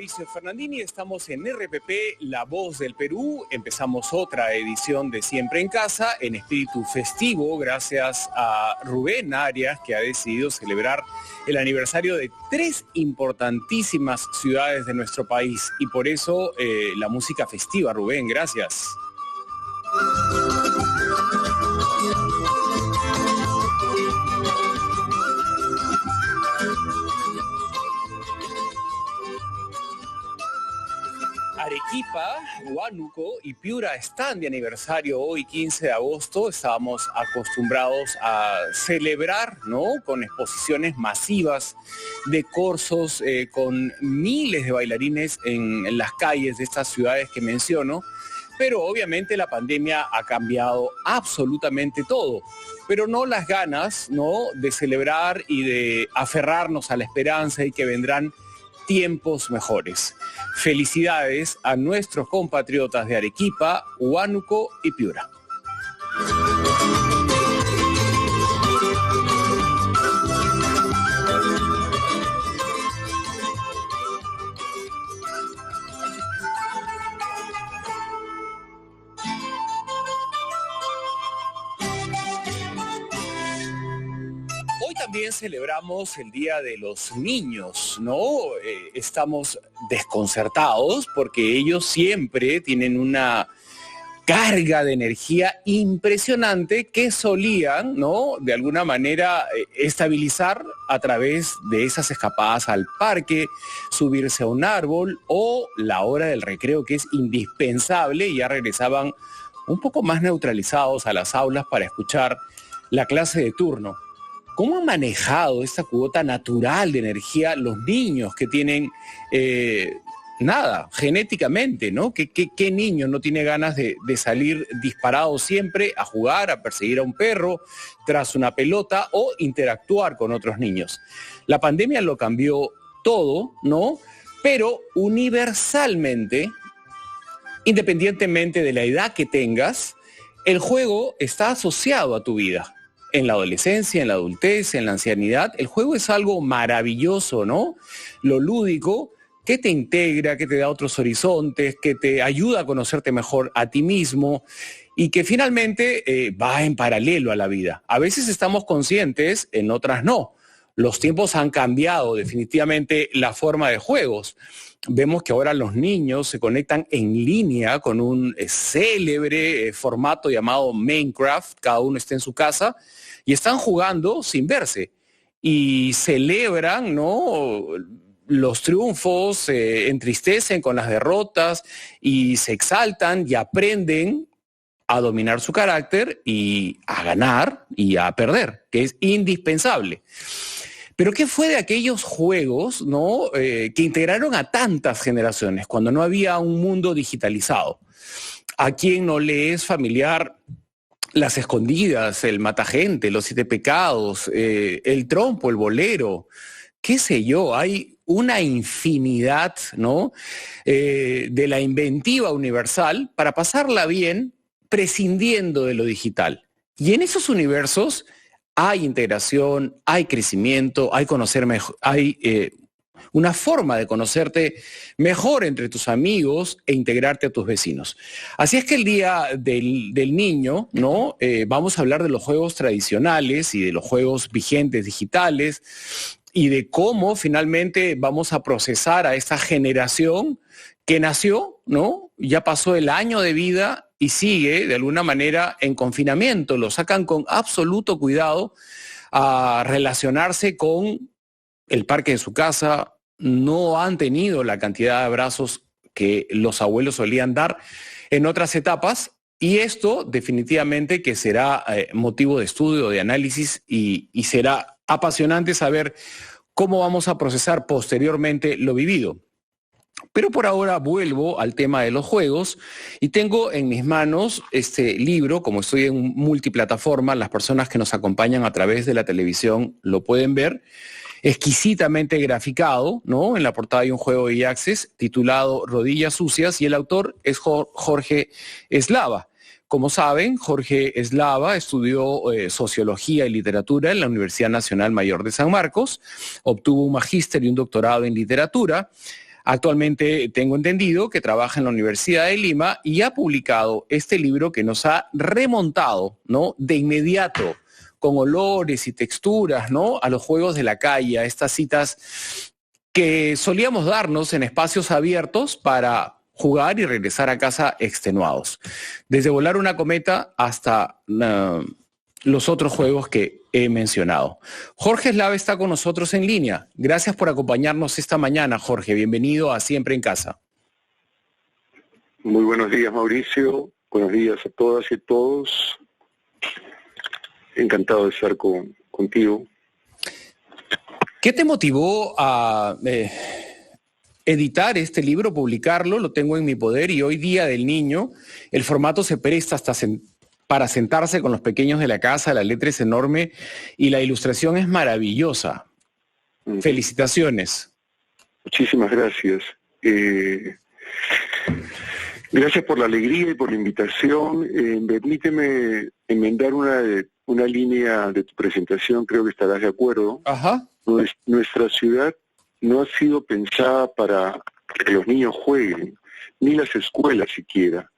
Mauricio Fernandini, estamos en RPP, La Voz del Perú. Empezamos otra edición de Siempre en Casa, en espíritu festivo, gracias a Rubén Arias, que ha decidido celebrar el aniversario de 3 importantísimas ciudades de nuestro país. Y por eso la música festiva, Rubén, gracias. Arequipa, Huánuco y Piura están de aniversario hoy, 15 de agosto. Estábamos acostumbrados a celebrar, ¿no?, con exposiciones masivas de corsos, con miles de bailarines en las calles de estas ciudades que menciono. Pero obviamente la pandemia ha cambiado absolutamente todo, pero no las ganas, ¿no?, de celebrar y de aferrarnos a la esperanza y que vendrán tiempos mejores. Felicidades a nuestros compatriotas de Arequipa, Huánuco y Piura. También celebramos el Día de los Niños, ¿no? Estamos desconcertados porque ellos siempre tienen una carga de energía impresionante que solían, ¿no?, de alguna manera estabilizar a través de esas escapadas al parque, subirse a un árbol o la hora del recreo, que es indispensable, y ya regresaban un poco más neutralizados a las aulas para escuchar la clase de turno. ¿Cómo han manejado esta cuota natural de energía los niños que tienen, genéticamente, ¿no? ¿Qué niño no tiene ganas de salir disparado siempre a jugar, a perseguir a un perro tras una pelota o interactuar con otros niños? La pandemia lo cambió todo, ¿no? Pero universalmente, independientemente de la edad que tengas, el juego está asociado a tu vida. En la adolescencia, en la adultez, en la ancianidad, el juego es algo maravilloso, ¿no? Lo lúdico, que te integra, que te da otros horizontes, que te ayuda a conocerte mejor a ti mismo y que finalmente va en paralelo a la vida. A veces estamos conscientes, en otras no. Los tiempos han cambiado definitivamente la forma de juegos. Vemos que ahora los niños se conectan en línea con un célebre formato llamado Minecraft. Cada uno está en su casa y están jugando sin verse. Y celebran, ¿no?, los triunfos, se entristecen con las derrotas y se exaltan y aprenden a dominar su carácter y a ganar y a perder, que es indispensable. Pero ¿qué fue de aquellos juegos, ¿no?, que integraron a tantas generaciones cuando no había un mundo digitalizado? ¿A quién no le es familiar las escondidas, el matagente, los 7 pecados, el trompo, el bolero? ¿Qué sé yo? Hay una infinidad, ¿no?, de la inventiva universal para pasarla bien prescindiendo de lo digital. Y en esos universos hay integración, hay crecimiento, hay conocer mejor, hay una forma de conocerte mejor entre tus amigos e integrarte a tus vecinos. Así es que el Día del Niño, ¿no?, vamos a hablar de los juegos tradicionales y de los juegos vigentes digitales y de cómo finalmente vamos a procesar a esta generación que nació, ¿no?, ya pasó el año de vida y sigue de alguna manera en confinamiento. Lo sacan con absoluto cuidado a relacionarse con el parque de su casa. No han tenido la cantidad de abrazos que los abuelos solían dar en otras etapas, y esto definitivamente que será motivo de estudio, de análisis, y será apasionante saber cómo vamos a procesar posteriormente lo vivido. Pero por ahora vuelvo al tema de los juegos y tengo en mis manos este libro. Como estoy en multiplataforma, las personas que nos acompañan a través de la televisión lo pueden ver, exquisitamente graficado, ¿no? En la portada hay un juego de Access titulado Rodillas Sucias y el autor es Jorge Eslava. Como saben, Jorge Eslava estudió Sociología y Literatura en la Universidad Nacional Mayor de San Marcos, obtuvo un magíster y un doctorado en literatura. Actualmente tengo entendido que trabaja en la Universidad de Lima y ha publicado este libro que nos ha remontado, ¿no?, de inmediato, con olores y texturas, ¿no?, a los juegos de la calle, a estas citas que solíamos darnos en espacios abiertos para jugar y regresar a casa extenuados. Desde volar una cometa hasta los otros juegos que he mencionado. Jorge Eslava está con nosotros en línea. Gracias por acompañarnos esta mañana, Jorge. Bienvenido a Siempre en Casa. Muy buenos días, Mauricio. Buenos días a todas y todos. Encantado de estar contigo. ¿Qué te motivó a editar este libro, publicarlo? Lo tengo en mi poder y hoy, Día del Niño, el formato se presta hasta para sentarse con los pequeños de la casa, la letra es enorme y la ilustración es maravillosa. Felicitaciones. Muchísimas gracias. Gracias por la alegría y por la invitación. Permíteme enmendar una línea de tu presentación, creo que estarás de acuerdo. Ajá. Nuestra ciudad no ha sido pensada para que los niños jueguen, ni las escuelas siquiera.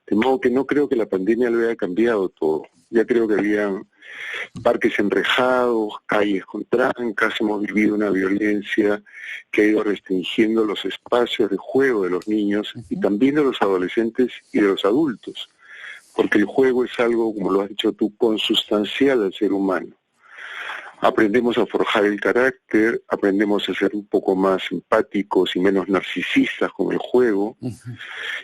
De modo que no creo que la pandemia lo haya cambiado todo. Ya creo que habían parques enrejados, calles con trancas, hemos vivido una violencia que ha ido restringiendo los espacios de juego de los niños y también de los adolescentes y de los adultos, porque el juego es algo, como lo has dicho tú, consustancial al ser humano. Aprendemos a forjar el carácter, aprendemos a ser un poco más empáticos y menos narcisistas con el juego.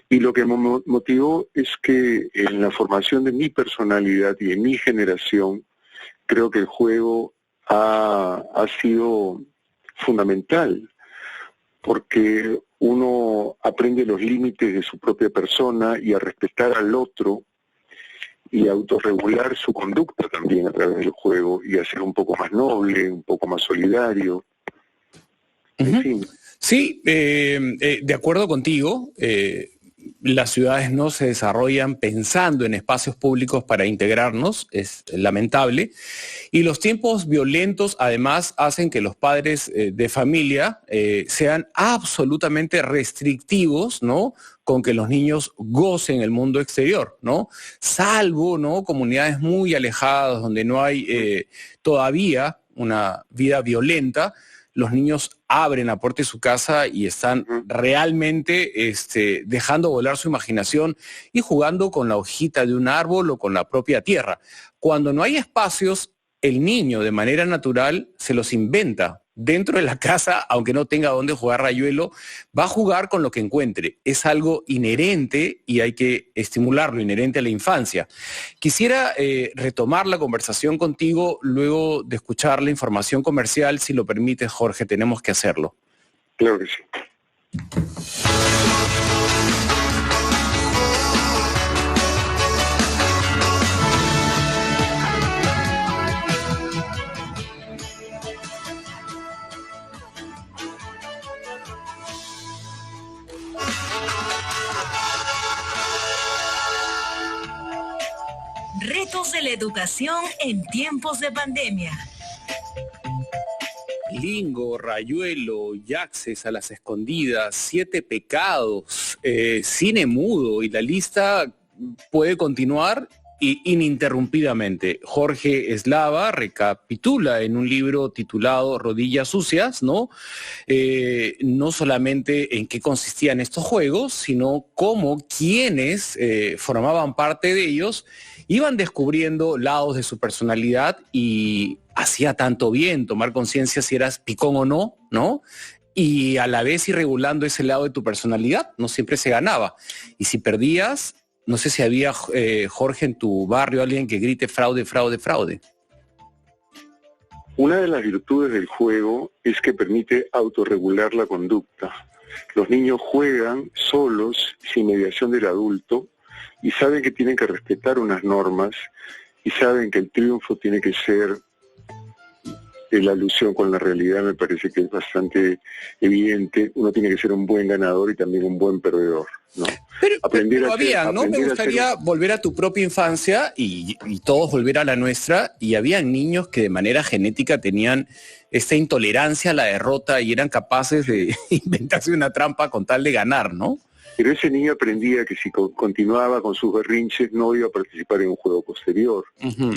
Y lo que me motivó es que en la formación de mi personalidad y de mi generación, creo que el juego ha sido fundamental, porque uno aprende los límites de su propia persona y a respetar al otro, y autorregular su conducta también a través del juego y a ser un poco más noble, un poco más solidario. En fin. Sí, de acuerdo contigo, las ciudades no se desarrollan pensando en espacios públicos para integrarnos, es lamentable, y los tiempos violentos además hacen que los padres de familia sean absolutamente restrictivos, ¿no?, con que los niños gocen el mundo exterior, ¿no? Salvo, ¿no?, comunidades muy alejadas donde no hay todavía una vida violenta, los niños abren la puerta de su casa y están realmente dejando volar su imaginación y jugando con la hojita de un árbol o con la propia tierra. Cuando no hay espacios, el niño de manera natural se los inventa. Dentro de la casa, aunque no tenga dónde jugar rayuelo, va a jugar con lo que encuentre. Es algo inherente y hay que estimularlo, inherente a la infancia. Quisiera retomar la conversación contigo luego de escuchar la información comercial. Si lo permites, Jorge, tenemos que hacerlo. Claro que sí. Retos de la educación en tiempos de pandemia. Lingo, rayuelo, yaxes a las escondidas, 7 pecados, cine mudo, y la lista puede continuar ininterrumpidamente. Jorge Eslava recapitula en un libro titulado Rodillas Sucias, ¿no? No solamente en qué consistían estos juegos, sino cómo quienes formaban parte de ellos iban descubriendo lados de su personalidad y hacía tanto bien tomar conciencia si eras picón o no, ¿no? Y a la vez ir regulando ese lado de tu personalidad, no siempre se ganaba. Y si perdías, no sé si había, Jorge, en tu barrio alguien que grite fraude, fraude, fraude. Una de las virtudes del juego es que permite autorregular la conducta. Los niños juegan solos, sin mediación del adulto, y saben que tienen que respetar unas normas, y saben que el triunfo tiene que ser la alusión con la realidad me parece que es bastante evidente. Uno tiene que ser un buen ganador y también un buen perdedor, ¿no? Pero había, ¿no? Me gustaría volver a tu propia infancia y todos volver a la nuestra, y habían niños que de manera genética tenían esta intolerancia a la derrota y eran capaces de inventarse una trampa con tal de ganar, ¿no? Pero ese niño aprendía que si continuaba con sus berrinches no iba a participar en un juego posterior. Uh-huh.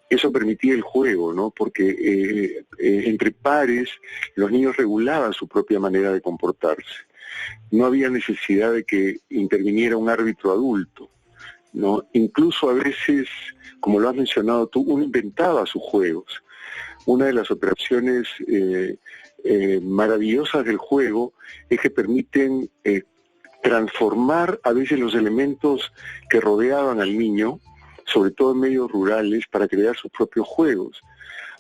Eso permitía el juego, ¿no? Porque entre pares los niños regulaban su propia manera de comportarse. No había necesidad de que interviniera un árbitro adulto, ¿no? Incluso a veces, como lo has mencionado tú, uno inventaba sus juegos. Una de las operaciones maravillosas del juego es que permiten transformar a veces los elementos que rodeaban al niño, sobre todo en medios rurales, para crear sus propios juegos.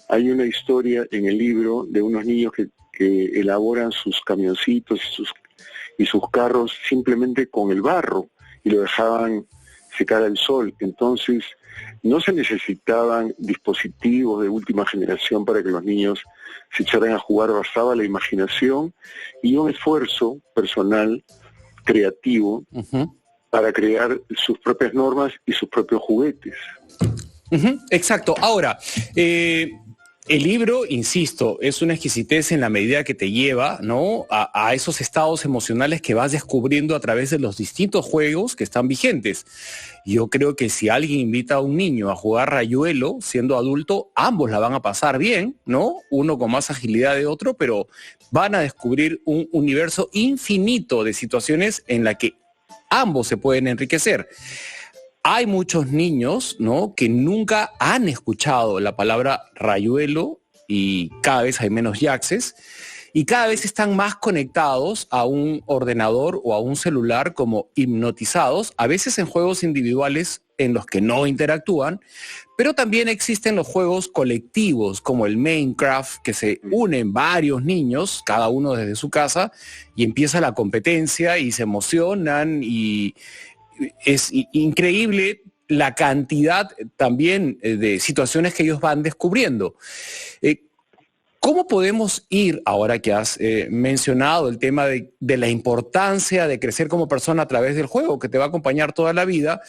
Hay una historia en el libro de unos niños que elaboran sus camioncitos y sus carros simplemente con el barro y lo dejaban secar al sol. Entonces, no se necesitaban dispositivos de última generación para que los niños se echaran a jugar, bastaba la imaginación y un esfuerzo personal, creativo, uh-huh, para crear sus propias normas y sus propios juguetes. Uh-huh, exacto. Ahora, el libro, insisto, es una exquisitez en la medida que te lleva, ¿no?, a esos estados emocionales que vas descubriendo a través de los distintos juegos que están vigentes. Yo creo que si alguien invita a un niño a jugar Rayuelo, siendo adulto, ambos la van a pasar bien, ¿no? Uno con más agilidad de otro, pero van a descubrir un universo infinito de situaciones en la que ambos se pueden enriquecer. Hay muchos niños, ¿no?, que nunca han escuchado la palabra Rayuelo y cada vez hay menos Yaxes y cada vez están más conectados a un ordenador o a un celular como hipnotizados, a veces en juegos individuales en los que no interactúan, pero también existen los juegos colectivos como el Minecraft, que se unen varios niños, cada uno desde su casa, y empieza la competencia y se emocionan y es increíble la cantidad también de situaciones que ellos van descubriendo. ¿Cómo podemos ir, ahora que has mencionado el tema de la importancia de crecer como persona a través del juego, que te va a acompañar toda la vida?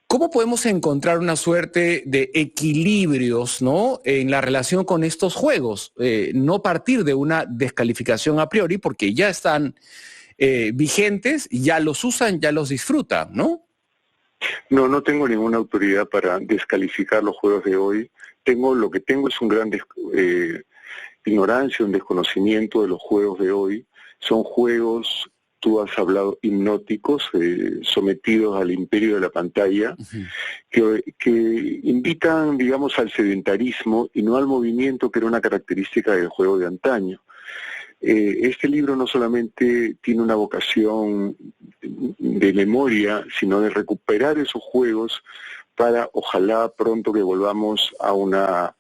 ¿Cómo podemos encontrar una suerte de equilibrios, ¿no?, en la relación con estos juegos? No partir de una descalificación a priori, porque ya están vigentes, ya los usan, ya los disfrutan, ¿no? No tengo ninguna autoridad para descalificar los juegos de hoy. Lo que tengo es un gran ignorancia, un desconocimiento de los juegos de hoy. Son juegos, tú has hablado, hipnóticos, sometidos al imperio de la pantalla, uh-huh, que invitan, digamos, al sedentarismo y no al movimiento, que era una característica del juego de antaño. Este libro no solamente tiene una vocación de memoria, sino de recuperar esos juegos para, ojalá pronto que volvamos a una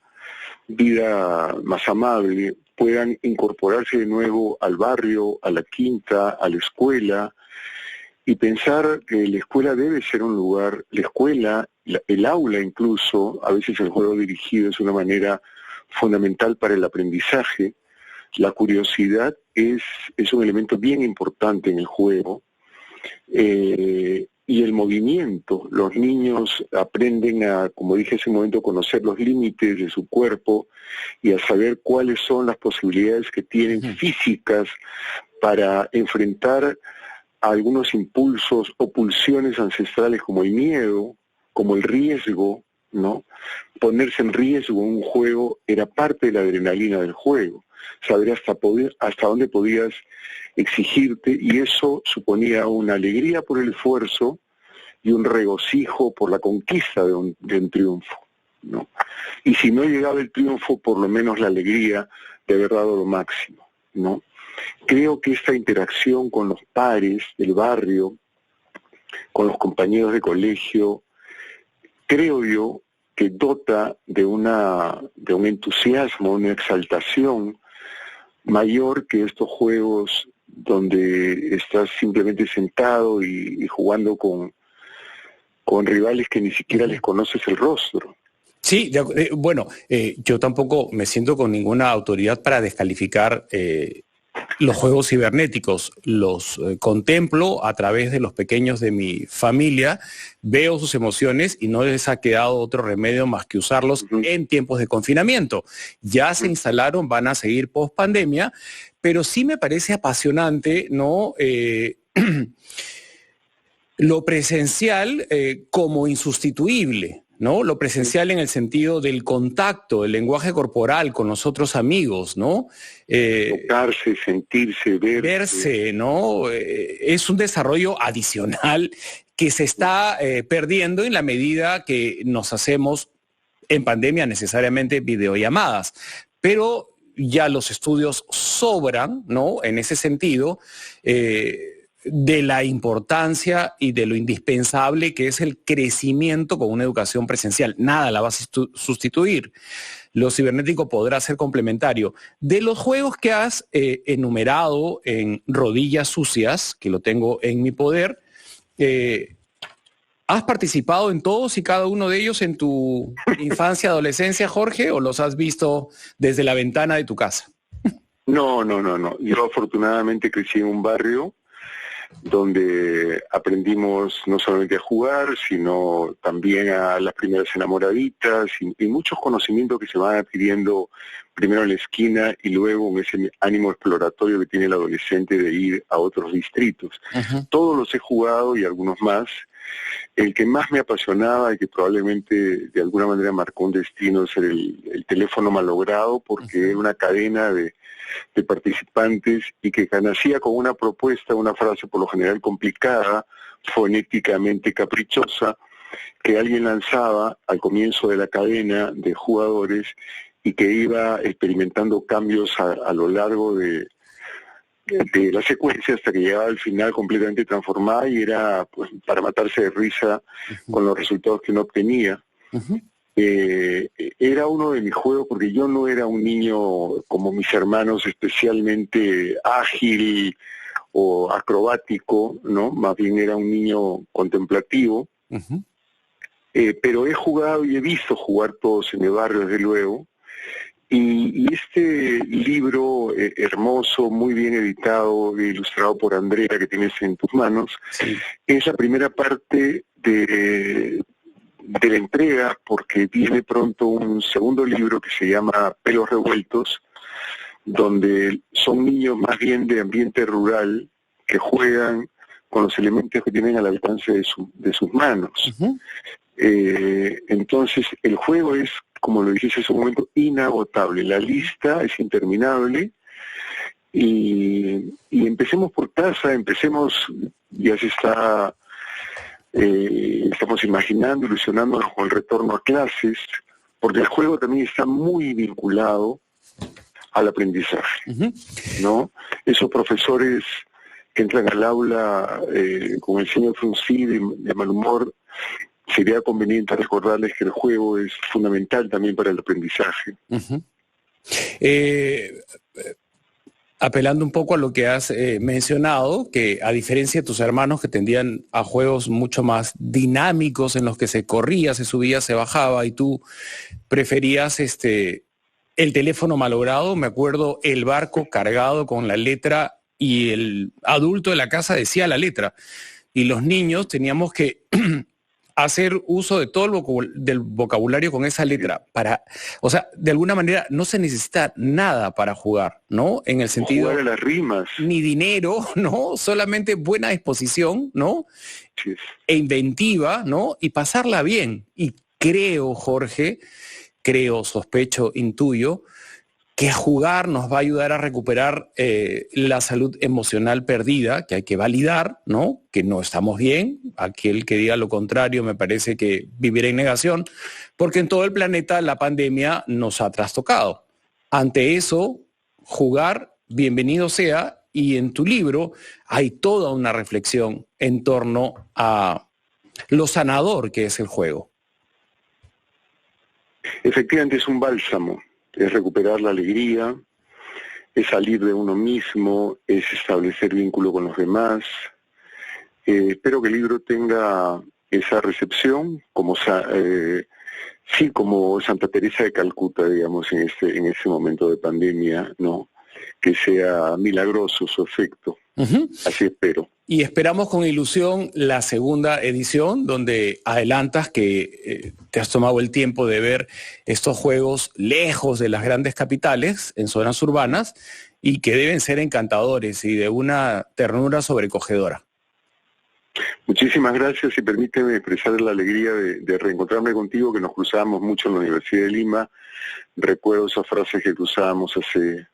vida más amable, puedan incorporarse de nuevo al barrio, a la quinta, a la escuela, y pensar que la escuela debe ser un lugar, la escuela, el aula incluso, a veces el juego dirigido es una manera fundamental para el aprendizaje. La curiosidad es un elemento bien importante en el juego, y el movimiento. Los niños aprenden a, como dije hace un momento, conocer los límites de su cuerpo y a saber cuáles son las posibilidades que tienen físicas para enfrentar a algunos impulsos o pulsiones ancestrales como el miedo, como el riesgo, ¿no? Ponerse en riesgo en un juego era parte de la adrenalina del juego. Saber hasta dónde podías exigirte, y eso suponía una alegría por el esfuerzo y un regocijo por la conquista de un triunfo, ¿no? Y si no llegaba el triunfo, por lo menos la alegría de haber dado lo máximo, ¿no? Creo que esta interacción con los pares del barrio, con los compañeros de colegio, creo yo que dota de un entusiasmo, una exaltación mayor que estos juegos donde estás simplemente sentado y jugando con rivales que ni siquiera les conoces el rostro. Sí, bueno, yo tampoco me siento con ninguna autoridad para descalificar los juegos cibernéticos. Los contemplo a través de los pequeños de mi familia, veo sus emociones y no les ha quedado otro remedio más que usarlos en tiempos de confinamiento. Ya se instalaron, van a seguir post pandemia, pero sí me parece apasionante, ¿no? Lo presencial como insustituible, ¿no? Lo presencial en el sentido del contacto, el lenguaje corporal con los otros amigos, ¿no? Tocarse, sentirse, verse, ¿no? Es un desarrollo adicional que se está perdiendo en la medida que nos hacemos en pandemia necesariamente videollamadas. Pero ya los estudios sobran, ¿no? En ese sentido, de la importancia y de lo indispensable que es el crecimiento con una educación presencial. Nada la va a sustituir. Lo cibernético podrá ser complementario. De los juegos que has enumerado en Rodillas Sucias, que lo tengo en mi poder, ¿has participado en todos y cada uno de ellos en tu infancia, adolescencia, Jorge, o los has visto desde la ventana de tu casa? No. Yo afortunadamente crecí en un barrio donde aprendimos no solamente a jugar, sino también a las primeras enamoraditas y muchos conocimientos que se van adquiriendo primero en la esquina y luego en ese ánimo exploratorio que tiene el adolescente de ir a otros distritos. Todos los he jugado y algunos más. El que más me apasionaba y que probablemente de alguna manera marcó un destino es el teléfono malogrado, porque era una cadena de participantes y que nacía con una propuesta, una frase por lo general complicada, fonéticamente caprichosa, que alguien lanzaba al comienzo de la cadena de jugadores y que iba experimentando cambios a lo largo de la secuencia hasta que llegaba al final completamente transformada y era pues para matarse de risa con los resultados que uno obtenía. Era uno de mis juegos porque yo no era un niño como mis hermanos especialmente ágil o acrobático, ¿no? Más bien era un niño contemplativo, pero he jugado y he visto jugar todos en mi barrio desde luego, y este libro hermoso, muy bien editado e ilustrado por Andrea que tienes en tus manos, es la primera parte de la entrega, porque viene pronto un segundo libro que se llama Pelos Revueltos, donde son niños más bien de ambiente rural que juegan con los elementos que tienen al alcance de sus manos. Entonces el juego es, como lo dijiste hace un momento, inagotable. La lista es interminable y empecemos por casa, ya se está... estamos imaginando, ilusionándonos con el retorno a clases, porque el juego también está muy vinculado al aprendizaje, ¿no? Esos profesores que entran al aula con el ceño fruncido y de mal humor, sería conveniente recordarles que el juego es fundamental también para el aprendizaje. Apelando un poco a lo que has mencionado, que a diferencia de tus hermanos que tendían a juegos mucho más dinámicos en los que se corría, se subía, se bajaba, y tú preferías el teléfono malogrado, me acuerdo el barco cargado con la letra y el adulto de la casa decía la letra, y los niños teníamos que hacer uso de todo del vocabulario con esa letra. O sea, de alguna manera no se necesita nada para jugar, ¿no? En el sentido... Jugar a las rimas. Ni dinero, ¿no? Solamente buena disposición, ¿no? Sí. E inventiva, ¿no? Y pasarla bien. Y creo, Jorge, sospecho, intuyo, que jugar nos va a ayudar a recuperar la salud emocional perdida, que hay que validar, ¿no? Que no estamos bien. Aquel que diga lo contrario me parece que vivirá en negación, porque en todo el planeta la pandemia nos ha trastocado. Ante eso, jugar, bienvenido sea, y en tu libro hay toda una reflexión en torno a lo sanador que es el juego. Efectivamente es un bálsamo. Es recuperar la alegría, es salir de uno mismo, es establecer vínculo con los demás. Espero que el libro tenga esa recepción, como Sí, como Santa Teresa de Calcuta, digamos, en este momento de pandemia, ¿no? Que sea milagroso su efecto. Uh-huh. Así espero. Y esperamos con ilusión la segunda edición, donde adelantas que te has tomado el tiempo de ver estos juegos lejos de las grandes capitales, en zonas urbanas, y que deben ser encantadores y de una ternura sobrecogedora. Muchísimas gracias y permíteme expresar la alegría de reencontrarme contigo, que nos cruzábamos mucho en la Universidad de Lima. Recuerdo esas frases que cruzábamos hace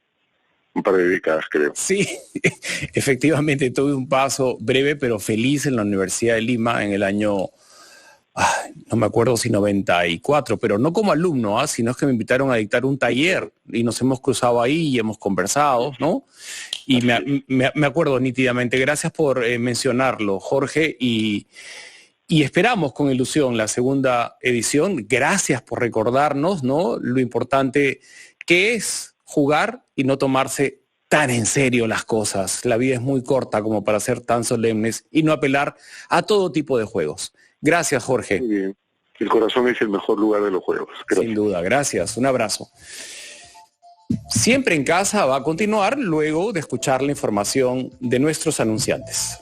un par de décadas, creo. Sí, efectivamente tuve un paso breve pero feliz en la Universidad de Lima en el año, no me acuerdo si 94, pero no como alumno, sino es que me invitaron a dictar un taller y nos hemos cruzado ahí y hemos conversado, ¿no? Y me acuerdo nítidamente. Gracias por mencionarlo, Jorge, y esperamos con ilusión la segunda edición. Gracias por recordarnos, ¿no?, lo importante que es jugar y no tomarse tan en serio las cosas. La vida es muy corta como para ser tan solemnes y no apelar a todo tipo de juegos. Gracias, Jorge. Muy bien. El corazón es el mejor lugar de los juegos. Gracias. Sin duda, gracias. Un abrazo. Siempre en casa va a continuar luego de escuchar la información de nuestros anunciantes.